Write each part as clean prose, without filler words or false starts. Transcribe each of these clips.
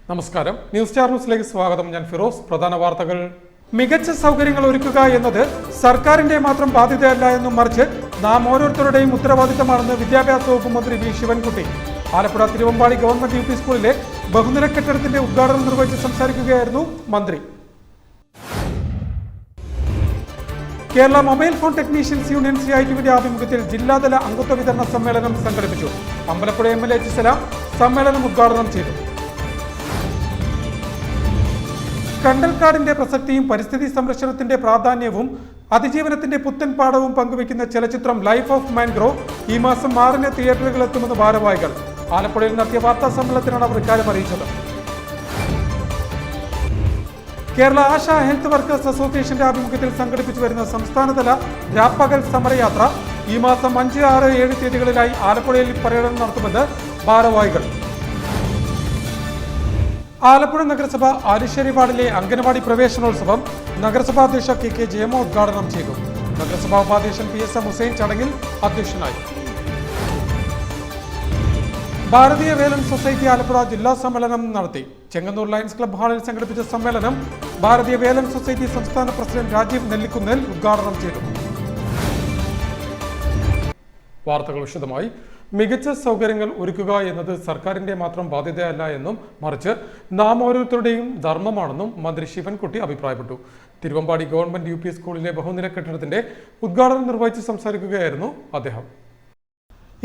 നമസ്കാരം. News star ന്യൂസിലേക്ക് സ്വാഗതം. ഞാൻ ഫിറോസ്. പ്രധാന വാർത്തകൾ. മികച്ച സൗകര്യങ്ങൾ ഒരുക്കുക എന്നത് സർക്കാരിന്റെ മാത്രം ബാധ്യതയല്ല എന്നും മറിച്ച് നാം ഓരോരുത്തരുടെയും ഉത്തരവാദിത്തമാണെന്ന് വിദ്യാഭ്യാസ വകുപ്പ് മന്ത്രി V Sivankutty Alappuzha Thiruvambadi government U P സ്കൂളിലെ ബഹുനില കെട്ടിടത്തിന്റെ ഉദ്ഘാടനം നിർവഹിച്ച് സംസാരിക്കുകയായിരുന്നു മന്ത്രി. Kerala mobile phone technicians union CITUവിന്റെ ആഭിമുഖ്യത്തിൽ ജില്ലാതല അംഗത്വ വിതരണ സമ്മേളനം സംഘടിപ്പിച്ചു. അമ്പലപ്പുഴ MLA സലാം സമ്മേളനം ഉദ്ഘാടനം ചെയ്തു. കണ്ടൽക്കാടിന്റെ പ്രസക്തിയും പരിസ്ഥിതി സംരക്ഷണത്തിന്റെ പ്രാധാന്യവും അതിജീവനത്തിന്റെ പുത്തൻ പാഠവും പങ്കുവയ്ക്കുന്ന ചലച്ചിത്രം ലൈഫ് ഓഫ് മാൻഗ്രോ ഈ മാസം 6-ന് തിയേറ്ററുകളിലെത്തുമെന്ന് ഭാരവാഹികൾ. ആലപ്പുഴയിൽ നടത്തിയ വാർത്താ സമ്മേളനത്തിനാണ് അവർ ഇക്കാര്യം അറിയിച്ചത്. കേരള ആശാ ഹെൽത്ത് വർക്കേഴ്സ് അസോസിയേഷന്റെ ആഭിമുഖ്യത്തിൽ സംഘടിപ്പിച്ചു വരുന്ന സംസ്ഥാനതല രാപ്പകൽ സമരയാത്ര ഈ മാസം 5, 6, 7 തീയതികളിലായി ആലപ്പുഴയിൽ പര്യടനം നടത്തുമെന്ന് ഭാരവാഹികൾ. ആലപ്പുഴ നഗരസഭ ആലിശ്ശേരി വാർഡിലെ അംഗനവാടി പ്രവേശനോത്സവം നഗരസഭാ അധ്യക്ഷ KK ജയമോ ഉദ്ഘാടനം ചെയ്തു. നഗരസഭാ ഉപാധ്യക്ഷൻ PSM ഹുസൈൻ ചടങ്ങിൽ അധ്യക്ഷനായി. ഭാരതീയ വേലൻ സൊസൈറ്റി ആലപ്പുഴ ജില്ലാ സമ്മേളനം നടത്തി. ചെങ്ങന്നൂർ ലയൺസ് ക്ലബ് ഹാളിൽ സംഘടിപ്പിച്ച സമ്മേളനം ഭാരതീയ വേലൻ സൊസൈറ്റി സംസ്ഥാന പ്രസിഡന്റ് രാജീവ് നെല്ലിക്കുന്നേൽ ഉദ്ഘാടനം ചെയ്തു. വാർത്തകൾ വിശദമായി. മികച്ച സൗകര്യങ്ങൾ ഒരുക്കുക എന്നത് സർക്കാരിന്റെ മാത്രം ബാധ്യതയല്ല എന്നും മറിച്ച് നാം ഓരോരുത്തരുടെയും ധർമ്മമാണെന്നും മന്ത്രി ശിവൻകുട്ടി അഭിപ്രായപ്പെട്ടു. തിരുവമ്പാടി ഗവൺമെന്റ് UP സ്കൂളിലെ ബഹുനില കെട്ടിടത്തിന്റെ ഉദ്ഘാടനം നിർവഹിച്ച് സംസാരിക്കുകയായിരുന്നു അദ്ദേഹം.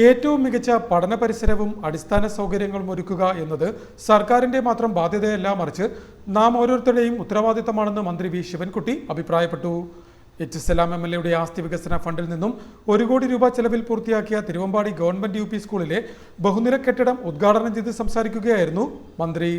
ഏറ്റവും മികച്ച പഠന പരിസരവും അടിസ്ഥാന സൗകര്യങ്ങളും ഒരുക്കുക എന്നത് സർക്കാരിന്റെ മാത്രം ബാധ്യതയല്ല, മറിച്ച് നാം ഓരോരുത്തരുടെയും ഉത്തരവാദിത്തമാണെന്ന് മന്ത്രി വി ശിവൻകുട്ടി അഭിപ്രായപ്പെട്ടു. സലാം MLAയുടെ ആസ്തി വികസന ഫണ്ടിൽ നിന്നും 1 കോടി രൂപ ചെലവിൽ പൂർത്തിയാക്കിയ തിരുവമ്പാടി ഗവൺമെന്റ് UP സ്കൂളിലെ ബഹുനില കെട്ടിടം ഉദ്ഘാടനം ചെയ്ത് സംസാരിക്കുകയായിരുന്നു മന്ത്രി.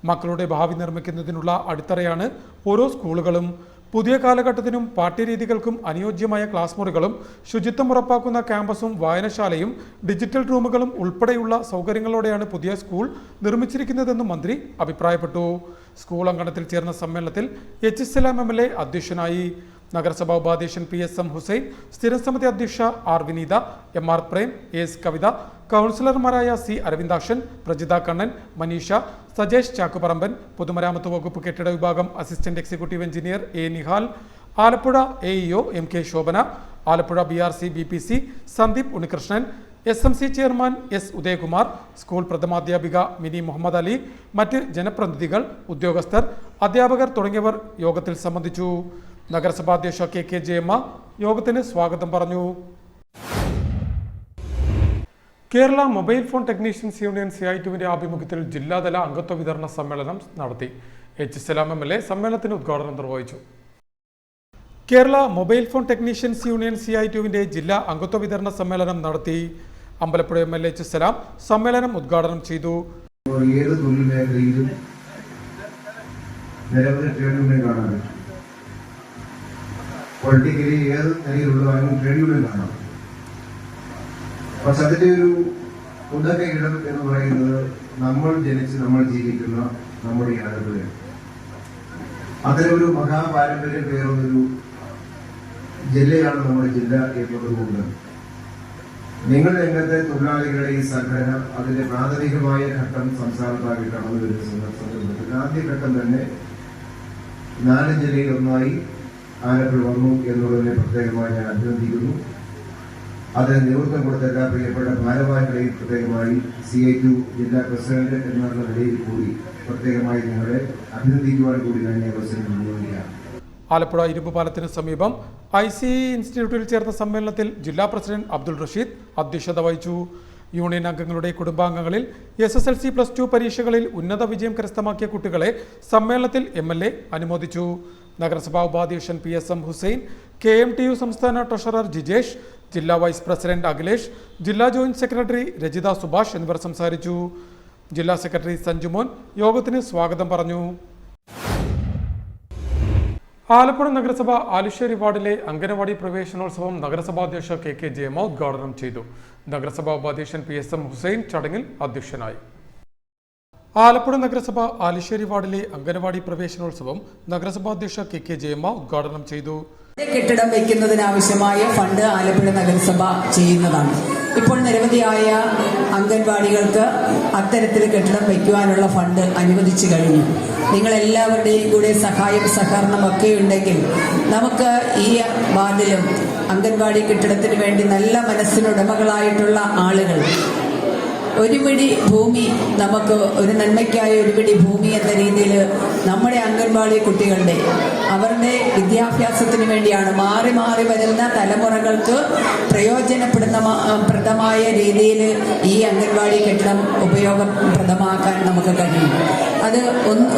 മക്കളുടെ ഭാവി നിർമ്മിക്കുന്നതിനുള്ള അടിത്തറയാണ് ഓരോ സ്കൂളുകളും. പുതിയ കാലഘട്ടത്തിനും പാഠ്യരീതികൾക്കും അനുയോജ്യമായ ക്ലാസ് മുറികളും ശുചിത്വം ഉറപ്പാക്കുന്ന ക്യാമ്പസും വായനശാലയും ഡിജിറ്റൽ റൂമുകളും ഉൾപ്പെടെയുള്ള സൗകര്യങ്ങളോടെയാണ് പുതിയ സ്കൂൾ നിർമ്മിച്ചിരിക്കുന്നതെന്നും മന്ത്രി അഭിപ്രായപ്പെട്ടു. സ്കൂൾ അങ്കണത്തിൽ ചേർന്ന സമ്മേളനത്തിൽ സലാം MLA അധ്യക്ഷനായി. നഗരസഭാ ഉപാധ്യക്ഷൻ PSM ഹുസൈൻ, സ്ഥിരം സമിതി അധ്യക്ഷ R വിനീത, MR പ്രേം, AS കവിത, കൗൺസിലർമാരായ C അരവിന്ദാക്ഷൻ, പ്രജിത കണ്ണൻ, മനീഷ, സജേഷ് ചാക്കുപറമ്പൻ, പൊതുമരാമത്ത് വകുപ്പ് കെട്ടിട വിഭാഗം assistant executive engineer A Nihal, Alappuzha AEO MK Shobhana, Alappuzha BRC BPC Sandeep Unnikrishnan, SMC chairman S Udayakumar, school പ്രഥമാധ്യാപിക മിനി മുഹമ്മദ് അലി, മറ്റ് ജനപ്രതിനിധികൾ, ഉദ്യോഗസ്ഥർ, അധ്യാപകർ തുടങ്ങിയവർ യോഗത്തിൽ സംബന്ധിച്ചു. നഗരസഭാ അധ്യക്ഷ KK ജയമ്മ യോഗത്തിന് സ്വാഗതം പറഞ്ഞു. Kerala mobile phone technicians union CITUവിന്റെ ആഭിമുഖ്യത്തിൽ ജില്ലാതല അംഗത്വ വിതരണ സമ്മേളനം നടത്തി. സലാം MLA സമ്മേളനത്തിന് ഉദ്ഘാടനം നിർവഹിച്ചു. Kerala mobile phone technicians union CITUവിന്റെ ജില്ലാ അംഗത്വ വിതരണ സമ്മേളനം നടത്തി. അമ്പലപ്പുഴ MLA സലാം സമ്മേളനം ഉദ്ഘാടനം ചെയ്തു. പൊളിറ്റിക്കലി ഏത് നിലയിലുള്ളതായും ട്രേഡ് യൂണിയൻ കാണാം. പക്ഷെ അതിന്റെ ഒരു ഉദക ഇടം എന്ന് പറയുന്നത് നമ്മൾ ജനിച്ച് നമ്മൾ ജീവിക്കുന്ന നമ്മുടെ ഈ ആലപ്പുഴയാണ്. അതിലൊരു മഹാപാരമ്പര്യം പേറുന്നൊരു ജില്ലയാണ് നമ്മുടെ ജില്ല എന്നതുകൊണ്ട് നിങ്ങൾ രംഗത്തെ തൊഴിലാളികളുടെ ഈ സംഘടന അതിന്റെ പ്രാഥമികമായ ഘട്ടം സംസ്ഥാനത്താകെ കടന്നു വരുന്ന സന്ദർഭത്തിൽ ആദ്യഘട്ടം തന്നെ 4 ജില്ലയിൽ ഒന്നായി ആലപ്പുഴ വന്നു എന്നുള്ളതിനെ പ്രത്യേകമായി ഞാൻ അഭിനന്ദിക്കുന്നു. അതിന് നേതൃത്വം കൊടുത്ത എല്ലാ പ്രിയപ്പെട്ട ഭാരവാഹികളെയും പ്രത്യേകമായി CITU ജില്ലാ പ്രസിഡന്റ് എന്നുള്ള നിലയിൽ കൂടി പ്രത്യേകമായി നിങ്ങളെ അഭിനന്ദിക്കുവാൻ കൂടി ഞാൻ ഈ അവസരം വിനിയോഗിക്കാം. ആലപ്പുഴ ഇരുമ്പുപാലത്തിന് സമീപം ICE ഇൻസ്റ്റിറ്റ്യൂട്ടിൽ ചേർന്ന സമ്മേളനത്തിൽ ജില്ലാ പ്രസിഡന്റ് അബ്ദുൾ റഷീദ് അധ്യക്ഷത വഹിച്ചു. യൂണിയൻ അംഗങ്ങളുടെ കുടുംബാംഗങ്ങളിൽ SSLC +2 പരീക്ഷകളിൽ ഉന്നത വിജയം കരസ്ഥമാക്കിയ കുട്ടികളെ സമ്മേളനത്തിൽ MLA അനുമോദിച്ചു. നഗരസഭാ ഉപാധ്യക്ഷൻ PSM ഹുസൈൻ, KMTU സംസ്ഥാന ട്രഷറർ ജിജേഷ്, ജില്ലാ വൈസ് പ്രസിഡന്റ് അഖിലേഷ്, ജില്ലാ ജോയിന്റ് സെക്രട്ടറി രജിത സുഭാഷ് എന്നിവർ സംസാരിച്ചു. ജില്ലാ സെക്രട്ടറി സഞ്ജുമോൻ യോഗത്തിന് സ്വാഗതം പറഞ്ഞു. ആലപ്പുഴ നഗരസഭ ആലിശ്ശേരി വാർഡിലെ അംഗനവാടി പ്രവേശനോത്സവം നഗരസഭാ അധ്യക്ഷ KK ജയമ ഉദ്ഘാടനം ചെയ്തു. നഗരസഭാ ഉപാധ്യക്ഷൻ PSM ഹുസൈൻ ചടങ്ങിൽ അധ്യക്ഷനായി. ആലപ്പുഴ നഗരസഭ ആലിശ്ശേരി വാർഡിലെ അംഗനവാടി പ്രവേശനോത്സവം നഗരസഭാ അധ്യക്ഷ KK ജയമ്മ ഉദ്ഘാടനം ചെയ്തു. കെട്ടിടം വയ്ക്കുന്നതിനാവശ്യമായ ഫണ്ട് ആലപ്പുഴ നഗരസഭ ചെയ്യുന്നതാണ്. ഇപ്പോൾ നിരവധിയായ അംഗൻവാടികൾക്ക് അത്തരത്തിൽ കെട്ടിടം വയ്ക്കുവാനുള്ള ഫണ്ട് അനുവദിച്ചു കഴിഞ്ഞു. നിങ്ങളെല്ലാവരുടെയും കൂടെ സഹായം സഹകരണമൊക്കെ ഉണ്ടെങ്കിൽ നമുക്ക് ഈ വാർഡിലും അംഗൻവാടി കെട്ടിടത്തിന് വേണ്ടി നല്ല മനസ്സിനുടമകളായിട്ടുള്ള ആളുകൾ ഒരു പിടി ഭൂമി, നമുക്ക് ഒരു നന്മയ്ക്കായ ഒരു പിടി ഭൂമി എന്ന രീതിയിൽ നമ്മുടെ അംഗൻവാടി കുട്ടികളുടെ അവരുടെ വിദ്യാഭ്യാസത്തിന് വേണ്ടിയാണ് മാറി മാറി വരുന്ന തലമുറകൾക്ക് പ്രയോജനപ്രദമായ രീതിയിൽ ഈ അംഗൻവാടി കെട്ടിടം ഉപയോഗപ്രദമാക്കാൻ നമുക്ക് കഴിയും. അത്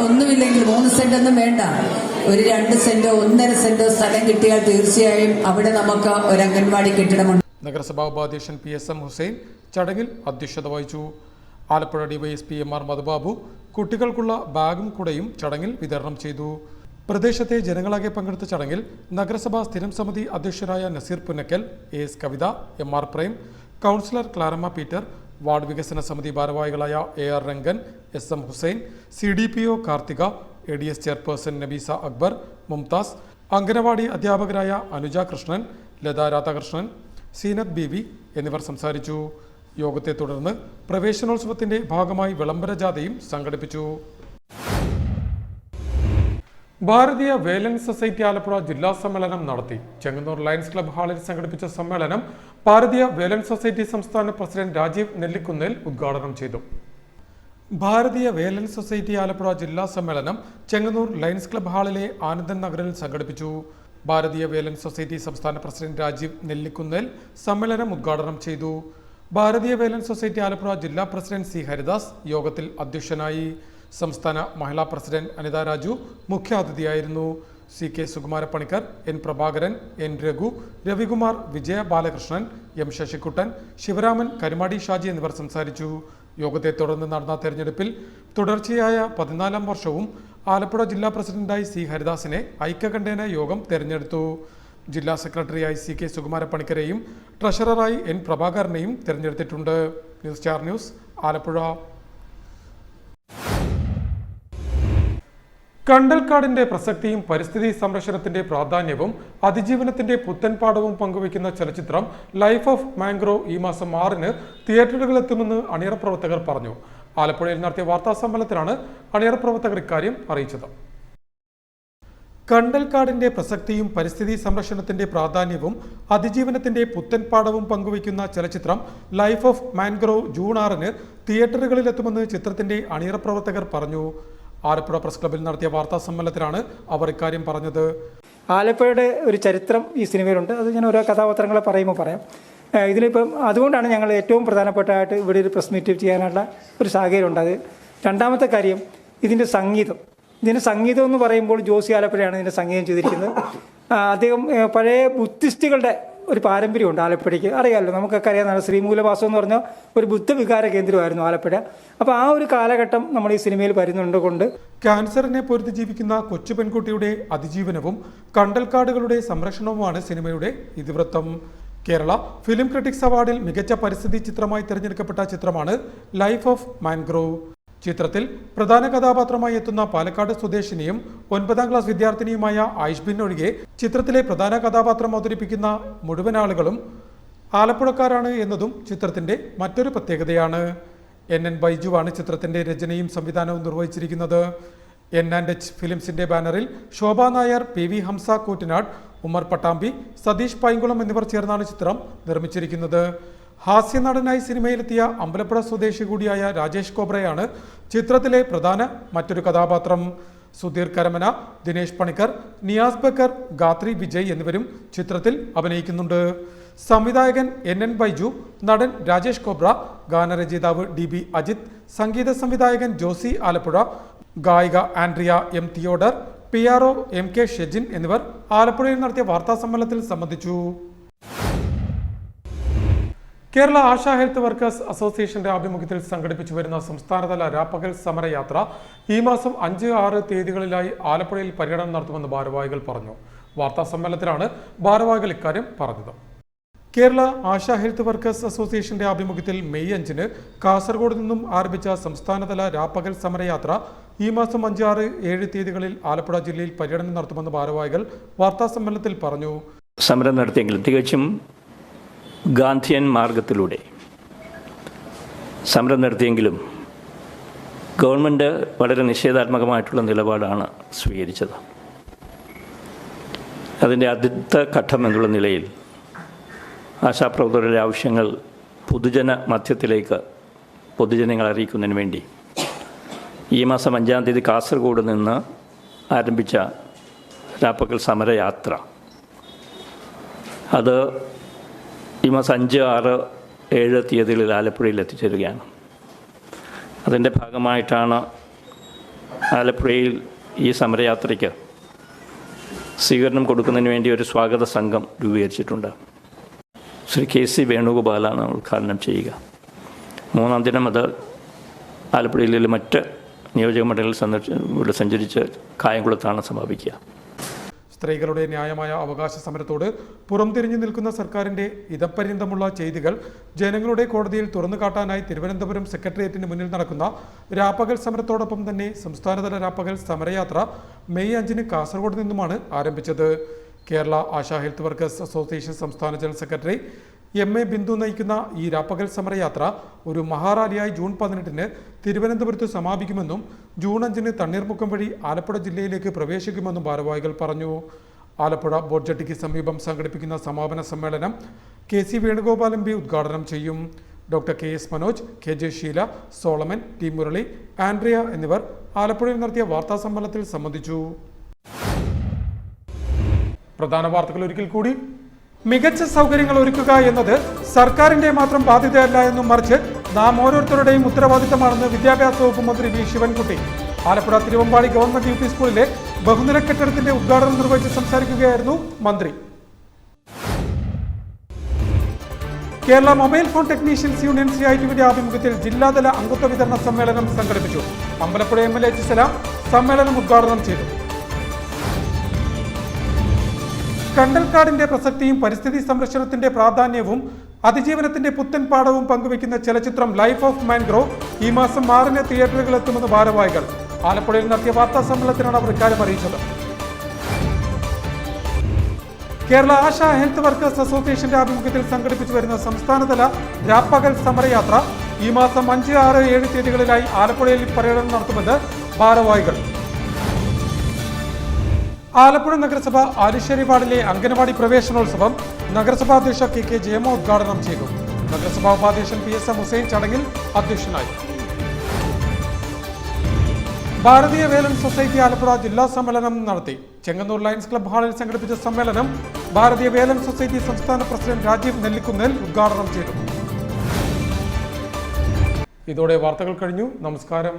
ഒന്നുമില്ലെങ്കിൽ 3 സെന്റൊന്നും വേണ്ട, ഒരു 2 സെന്റോ 1.5 സെന്റോ സ്ഥലം കിട്ടിയാൽ തീർച്ചയായും അവിടെ നമുക്ക് ഒരു അംഗൻവാടി കെട്ടിടമുണ്ട്. നഗരസഭാ ഉപാധ്യക്ഷൻ PSM ഹുസൈൻ ചടങ്ങിൽ അധ്യക്ഷത വഹിച്ചു. ആലപ്പുഴ ഡിവൈഎസ്പി MR മധുബാബു കുട്ടികൾക്കുള്ള ബാഗും കുടയും ചടങ്ങിൽ വിതരണം ചെയ്തു. പ്രദേശത്തെ ജനങ്ങളാകെ പങ്കെടുത്ത ചടങ്ങിൽ നഗരസഭാ സ്ഥിരം സമിതി അധ്യക്ഷരായ Nazeer Punnakkal, AS Kavitha, MR Prem, councillor Claramma Peter, ward വികസന സമിതി ഭാരവാഹികളായ AR Rangan, SM Hussain, CDPO Karthika, ADS chairperson Nabeesa Akbar, Mumtaz, anganwadi അധ്യാപകരായ അനുജ കൃഷ്ണൻ, ലത രാധാകൃഷ്ണൻ, സീനത്ത് ബീവി എന്നിവർ സംസാരിച്ചു. യോഗത്തെ തുടർന്ന് പ്രവേശനോത്സവത്തിന്റെ ഭാഗമായി വിളംബര ജാഥയും സംഘടിപ്പിച്ചു. ഭാരതീയ വേലൻ സൊസൈറ്റി ആലപ്പുഴ ജില്ലാ സമ്മേളനം നടത്തി. ചെങ്ങന്നൂർ ലയൺസ് ക്ലബ് ഹാളിൽ സംഘടിപ്പിച്ച സമ്മേളനം ഭാരതീയ വേലൻ സൊസൈറ്റി സംസ്ഥാന പ്രസിഡന്റ് രാജീവ് നെല്ലിക്കുന്നേൽ ഉദ്ഘാടനം ചെയ്തു. ഭാരതീയ വേലൻ സൊസൈറ്റി ആലപ്പുഴ ജില്ലാ സമ്മേളനം ചെങ്ങന്നൂർ ലയൺസ് ക്ലബ് ഹാളിലെ ആനന്ദൻ നഗറിൽ സംഘടിപ്പിച്ചു. ഭാരതീയ വേലൻ സൊസൈറ്റി സംസ്ഥാന പ്രസിഡന്റ് രാജീവ് നെല്ലിക്കുന്നേൽ സമ്മേളനം ഉദ്ഘാടനം ചെയ്തു. ഭാരതീയ വേലൻ സൊസൈറ്റി ആലപ്പുഴ ജില്ലാ പ്രസിഡന്റ് C ഹരിദാസ് യോഗത്തിൽ അധ്യക്ഷനായി. സംസ്ഥാന മഹിളാ പ്രസിഡന്റ് അനിത രാജു മുഖ്യാതിഥിയായിരുന്നു. CK Sukumarappanikkar, N Prabhakaran, N Raghu, Ravikumar, Vijaya Balakrishnan, M Sasikuttan, Sivaraman, Karumadi Shaji എന്നിവർ സംസാരിച്ചു. യോഗത്തെ തുടർന്ന് നടന്ന തെരഞ്ഞെടുപ്പിൽ തുടർച്ചയായ 14ാം വർഷവും ആലപ്പുഴ ജില്ലാ പ്രസിഡന്റായി C ഹരിദാസിനെ ഐക്യകണ്ഠേന യോഗം തെരഞ്ഞെടുത്തു. ജില്ലാ സെക്രട്ടറിയായി CK സുകുമാരപ്പണിക്കരെയും ട്രഷററായി N പ്രഭാകരനെയും തെരഞ്ഞെടുത്തിട്ടുണ്ട്. News star news Alappuzha. കണ്ടൽക്കാടിന്റെ പ്രസക്തിയും പരിസ്ഥിതി സംരക്ഷണത്തിന്റെ പ്രാധാന്യവും അതിജീവനത്തിന്റെ പുത്തൻപാടവും പങ്കുവയ്ക്കുന്ന ചലച്ചിത്രം ലൈഫ് ഓഫ് മാംഗ്രോവ് ഈ മാസം 6-ന് തിയേറ്ററുകളിലെത്തുമെന്ന് അണിയറ പ്രവർത്തകർ പറഞ്ഞു. ആലപ്പുഴയിൽ നടത്തിയ വാർത്താ സമ്മേളനത്തിലാണ് അണിയറ പ്രവർത്തകർ ഇക്കാര്യം അറിയിച്ചത്. കണ്ടൽക്കാടിന്റെ പ്രസക്തിയും പരിസ്ഥിതി സംരക്ഷണത്തിന്റെ പ്രാധാന്യവും അതിജീവനത്തിന്റെ പുത്തൻപാടവും പങ്കുവയ്ക്കുന്ന ചലച്ചിത്രം ലൈഫ് ഓഫ് മാംഗ്രോവ് ജൂൺ 6-ന് തിയേറ്ററുകളിലെത്തുമെന്ന് ചിത്രത്തിന്റെ അണിയറ പ്രവർത്തകർ പറഞ്ഞു. ആലപ്പുഴ പ്രസ് ക്ലബ്ബിൽ നടത്തിയ വാർത്താ സമ്മേളനത്തിലാണ് അവർ ഇക്കാര്യം പറഞ്ഞത്. ആലപ്പുഴയുടെ ഒരു ചരിത്രം ഈ സിനിമയിലുണ്ട്. അത് ഞാൻ ഓരോ കഥാപാത്രങ്ങളെ പറയാം. ഇതിലിപ്പം അതുകൊണ്ടാണ് ഞങ്ങൾ ഏറ്റവും പ്രധാനപ്പെട്ടായിട്ട് ഇവിടെ ഒരു പ്രസ് മീറ്റ് ചെയ്യാനുള്ള ഒരു സാഹചര്യമുണ്ട്. അത് രണ്ടാമത്തെ കാര്യം, ഇതിൻ്റെ സംഗീതം എന്ന് പറയുമ്പോൾ ജോസി ആലപ്പുഴയാണ് ഇതിൻ്റെ സംഗീതം ചെയ്തിരിക്കുന്നത്. അദ്ദേഹം പഴയ ബുദ്ധിസ്റ്റുകളുടെ ഒരു പാരമ്പര്യമുണ്ട് ആലപ്പുഴയ്ക്ക്, അറിയാമല്ലോ, നമുക്കൊക്കെ അറിയാവുന്നതാണ്. ശ്രീമൂലവാസം എന്ന് പറഞ്ഞാൽ ഒരു ബുദ്ധവികാര കേന്ദ്രമായിരുന്നു ആലപ്പുഴ. അപ്പോൾ ആ ഒരു കാലഘട്ടം നമ്മൾ ഈ സിനിമയിൽ വരുന്നുണ്ട്. ക്യാൻസറിനെ പൊരുതി ജീവിക്കുന്ന കൊച്ചു പെൺകുട്ടിയുടെ അതിജീവനവും കണ്ടൽക്കാടുകളുടെ സംരക്ഷണവുമാണ് സിനിമയുടെ ഇതിവൃത്തം. കേരള ഫിലിം ക്രിറ്റിക്സ് അവാർഡിൽ മികച്ച പരിസ്ഥിതി ചിത്രമായി തിരഞ്ഞെടുക്കപ്പെട്ട ചിത്രമാണ് ലൈഫ് ഓഫ് മാംഗ്രോവ്. ചിത്രത്തിൽ പ്രധാന കഥാപാത്രമായി എത്തുന്ന പാലക്കാട് സ്വദേശിനിയും 9ാം ക്ലാസ് വിദ്യാർത്ഥിനിയുമായ ആയിഷ്ബിൻ ഒഴികെ ചിത്രത്തിലെ പ്രധാന കഥാപാത്രം അവതരിപ്പിക്കുന്ന മുഴുവൻ ആളുകളും ആലപ്പുഴക്കാരാണ് എന്നതും ചിത്രത്തിന്റെ മറ്റൊരു പ്രത്യേകതയാണ്. NN ബൈജുവാണ് ചിത്രത്തിന്റെ രചനയും സംവിധാനവും നിർവഹിച്ചിരിക്കുന്നത്. N&H ഫിലിംസിന്റെ ബാനറിൽ ശോഭ നായർ, PV ഹംസ കൂറ്റനാട്, ഉമർ പട്ടാമ്പി, സതീഷ് പൈങ്കുളം എന്നിവർ ചേർന്നാണ് ചിത്രം നിർമ്മിച്ചിരിക്കുന്നത്. ഹാസ്യനടനായി സിനിമയിലെത്തിയ അമ്പലപ്പുഴ സ്വദേശി കൂടിയായ രാജേഷ് കോബ്രയാണ് ചിത്രത്തിലെ പ്രധാന മറ്റൊരു കഥാപാത്രം. സുധീർ കരമന, ദിനേശ് പണിക്കർ, നിയാസ് ബക്കർ, ഗാത്രി വിജയ് എന്നിവരും ചിത്രത്തിൽ അഭിനയിക്കുന്നുണ്ട്. സംവിധായകൻ NN ബൈജു, നടൻ രാജേഷ് കോബ്ര, ഗാനരചയിതാവ് DB അജിത്, സംഗീത സംവിധായകൻ ജോസി ആലപ്പുഴ, ഗായിക Andrea M Theodore, PRO MK Shejin എന്നിവർ ആലപ്പുഴയിൽ നടത്തിയ വാർത്താ സമ്മേളനത്തിൽ സംബന്ധിച്ചു. കേരള ആശാ ഹെൽത്ത് വർക്കേഴ്സ് അസോസിയേഷന്റെ ആഭിമുഖ്യത്തിൽ സംഘടിപ്പിച്ചു വരുന്ന സംസ്ഥാനതല രാപ്പകൽ സമരയാത്ര ഈ മാസം 5, 6 തീയതികളിലായി ആലപ്പുഴയിൽ പര്യടനം നടത്തുമെന്ന് ഭാരവാഹികൾ പറഞ്ഞു. വാർത്താ സമ്മേളനത്തിലാണ് ഭാരവാഹികൾ ഇക്കാര്യം പറഞ്ഞത്. കേരള ആശാ ഹെൽത്ത് വർക്കേഴ്സ് അസോസിയേഷന്റെ ആഭിമുഖ്യത്തിൽ മെയ് 5-ന് കാസർഗോഡ് നിന്നും ആരംഭിച്ച സംസ്ഥാനതല രാപ്പകൽ സമരയാത്ര ഈ മാസം 5, 6, 7 തീയതികളിൽ ആലപ്പുഴ ജില്ലയിൽ പര്യടനം നടത്തുമെന്ന് ഭാരവാഹികൾ വാർത്താ സമ്മേളനത്തിൽ പറഞ്ഞു. സമരം നടത്തിയെങ്കിലും തികച്ചും ഗാന്ധിയൻ മാർഗത്തിലൂടെ സമരം നടത്തിയെങ്കിലും ഗവൺമെൻറ് വളരെ നിഷേധാത്മകമായിട്ടുള്ള നിലപാടാണ് സ്വീകരിച്ചത്. അതിൻ്റെ ആദ്യത്തെ ഘട്ടം എന്നുള്ള നിലയിൽ ആശാപ്രവർത്തകരുടെ ആവശ്യങ്ങൾ പൊതുജന മധ്യത്തിലേക്ക് പൊതുജനങ്ങളെ അറിയിക്കുന്നതിന് വേണ്ടി ഈ മാസം 5-ാം തീയതി കാസർഗോഡ് നിന്ന് ആരംഭിച്ച രാപ്പകൽ സമരയാത്ര അത് ഈ മാസം 5, 6, 7 തീയതികളിൽ ആലപ്പുഴയിൽ എത്തിച്ചേരുകയാണ്. അതിൻ്റെ ഭാഗമായിട്ടാണ് ആലപ്പുഴയിൽ ഈ സമരയാത്രയ്ക്ക് സ്വീകരണം കൊടുക്കുന്നതിന് വേണ്ടി ഒരു സ്വാഗത സംഘം രൂപീകരിച്ചിട്ടുണ്ട്. ശ്രീ KC വേണുഗോപാലാണ് ഉദ്ഘാടനം ചെയ്യുക. 3-ാം ദിനം അത് ആലപ്പുഴയിലെ മറ്റ് നിയോജക മണ്ഡലങ്ങളിൽ സഞ്ചരിച്ച് കായംകുളത്താണ് സമാപിക്കുക. സ്ത്രീകളുടെ ന്യായമായ അവകാശ സമരത്തോട് പുറംതിരിഞ്ഞു നിൽക്കുന്ന സർക്കാരിന്റെ ഇതപര്യന്തമുള്ള ചെയ്തികൾ ജനങ്ങളുടെ കോടതിയിൽ തുറന്നുകാട്ടാനായി തിരുവനന്തപുരം സെക്രട്ടേറിയറ്റിന് മുന്നിൽ നടക്കുന്ന രാപ്പകൽ സമരത്തോടൊപ്പം തന്നെ സംസ്ഥാനതല രാപ്പകൽ സമരയാത്ര മെയ് 5-ന് കാസർഗോഡ് നിന്നുമാണ് ആരംഭിച്ചത്. Kerala ASHA health workers association സംസ്ഥാന ജനറൽ സെക്രട്ടറി MA ബിന്ദു നയിക്കുന്ന ഈ രാപ്പകൽ സമരയാത്ര ഒരു മഹാറാലിയായി ജൂൺ 18-ന് തിരുവനന്തപുരത്ത് സമാപിക്കുമെന്നും ജൂൺ 5-ന് തണ്ണീർമുക്കം വഴി ആലപ്പുഴ ജില്ലയിലേക്ക് പ്രവേശിക്കുമെന്നും ഭാരവാഹികൾ പറഞ്ഞു. ആലപ്പുഴ ബോട്ട് ജെട്ടിക്ക് സമീപം സംഘടിപ്പിക്കുന്ന സമാപന സമ്മേളനം KC വേണുഗോപാൽ MP ഉദ്ഘാടനം ചെയ്യും. Doctor KS Manoj, KJ Sheela, Solomon, T Murali, Andrea എന്നിവർ ആലപ്പുഴയിൽ നടത്തിയ വാർത്താ സമ്മേളനത്തിൽ സംബന്ധിച്ചു. പ്രധാന വാർത്തകൾ ഒരിക്കൽ കൂടി. മികച്ച സൗകര്യങ്ങൾ ഒരുക്കുക എന്നത് സർക്കാരിന്റെ മാത്രം ബാധ്യതയല്ല എന്നും മറിച്ച് നാം ഓരോരുത്തരുടെയും ഉത്തരവാദിത്തമാണെന്ന് വിദ്യാഭ്യാസ വകുപ്പ് മന്ത്രി V Sivankutty. Alappuzha Thiruvambadi government UP സ്കൂളിലെ ബഹുനില കെട്ടിടത്തിന്റെ ഉദ്ഘാടനം നിർവഹിച്ച് സംസാരിക്കുകയായിരുന്നു മന്ത്രി. Kerala mobile phone technicians union CITയുടെ ആഭിമുഖ്യത്തിൽ ജില്ലാതല അംഗത്വ വിതരണ സമ്മേളനം സംഘടിപ്പിച്ചു. അമ്പലപ്പുഴ MLA H സലാം സമ്മേളനം ഉദ്ഘാടനം ചെയ്തു. കണ്ടൽക്കാടിന്റെ പ്രസക്തിയും പരിസ്ഥിതി സംരക്ഷണത്തിന്റെ പ്രാധാന്യവും അതിജീവനത്തിന്റെ പുത്തൻ പാഠവും പങ്കുവയ്ക്കുന്ന ചലച്ചിത്രം ലൈഫ് ഓഫ് മാൻഗ്രോവ് ഈ മാസം 6-ന് തിയേറ്ററുകളിലെത്തുമെന്ന് ഭാരവാഹികൾ. ആലപ്പുഴയിൽ നടത്തിയ വാർത്താ സമ്മേളനത്തിനാണ് അവർ ഇക്കാര്യം അറിയിച്ചത്. കേരള ആശാ ഹെൽത്ത് വർക്കേഴ്സ് അസോസിയേഷന്റെ ആഭിമുഖ്യത്തിൽ സംഘടിപ്പിച്ചു വരുന്ന സംസ്ഥാനതല രാപ്പകൽ സമരയാത്ര ഈ മാസം 5, 6, 7 തീയതികളിലായി ആലപ്പുഴയിൽ പര്യടനം നടത്തുമെന്ന് ഭാരവാഹികൾ. ആലപ്പുഴ നഗരസഭ ആലിശ്ശേരി വാർഡിലെ അംഗനവാടി പ്രവേശനോത്സവം നഗരസഭാ അധ്യക്ഷ KK ജയമോ ഉദ്ഘാടനം ചെയ്തു. നഗരസഭാ ഉപാധ്യക്ഷൻ PSM ഹുസൈൻ ചടങ്ങിൽ അധ്യക്ഷനായി. ഭാരതീയ വേലൻ സൊസൈറ്റി ആലപ്പുഴ ജില്ലാ സമ്മേളനം നടത്തി. ചെങ്ങന്നൂർ ലയൺസ് ക്ലബ് ഹാളിൽ സംഘടിപ്പിച്ച സമ്മേളനം ഭാരതീയ വേലൻ സൊസൈറ്റി സംസ്ഥാന പ്രസിഡന്റ് രാജീവ് നെല്ലിക്കുന്നേൽ ഉദ്ഘാടനം ചെയ്തു. ഇതോടെ വാർത്തകൾ കഴിഞ്ഞു. നമസ്കാരം.